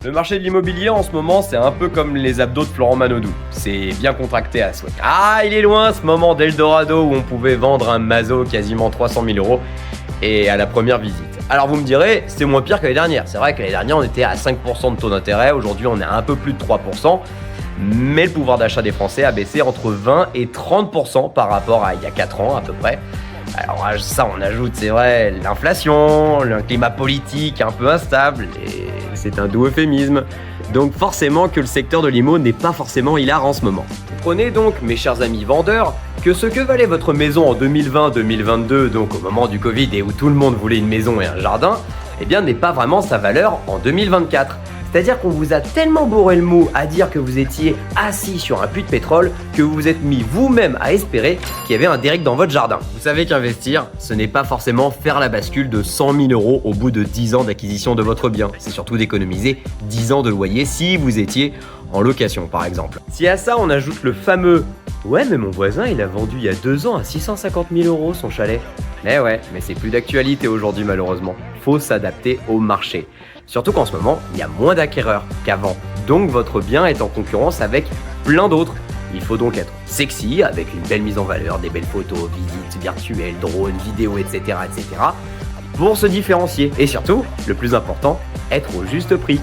Le marché de l'immobilier en ce moment, c'est un peu comme les abdos de Florent Manodou. C'est bien contracté à souhait. Ah, il est loin ce moment d'Eldorado où on pouvait vendre un Mazo quasiment 300 000 euros et à la première visite. Alors vous me direz, c'est moins pire que l'année dernière. C'est vrai que l'année dernière, on était à 5% de taux d'intérêt. Aujourd'hui, on est à un peu plus de 3%. Mais le pouvoir d'achat des Français a baissé entre 20 et 30% par rapport à il y a 4 ans à peu près. Alors à ça, on ajoute, c'est vrai, l'inflation, le climat politique un peu instable, et c'est un doux euphémisme. Donc forcément que le secteur de l'IMO n'est pas forcément hilar en ce moment. Prenez donc, mes chers amis vendeurs, que ce que valait votre maison en 2020-2022, donc au moment du Covid et où tout le monde voulait une maison et un jardin, eh bien n'est pas vraiment sa valeur en 2024. C'est-à-dire qu'on vous a tellement bourré le mot à dire que vous étiez assis sur un puits de pétrole que vous vous êtes mis vous-même à espérer qu'il y avait un Derrick dans votre jardin. Vous savez qu'investir, ce n'est pas forcément faire la bascule de 100 000 euros au bout de 10 ans d'acquisition de votre bien. C'est surtout d'économiser 10 ans de loyer si vous étiez en location par exemple. Si à ça on ajoute le fameux « Ouais mais mon voisin il a vendu il y a 2 ans à 650 000 euros son chalet ». Eh ouais, mais c'est plus d'actualité aujourd'hui malheureusement. Faut s'adapter au marché. Surtout qu'en ce moment, il y a moins d'acquéreurs qu'avant. Donc votre bien est en concurrence avec plein d'autres. Il faut donc être sexy, avec une belle mise en valeur, des belles photos, visites virtuelles, drones, vidéos, etc. pour se différencier. Et surtout, le plus important, être au juste prix.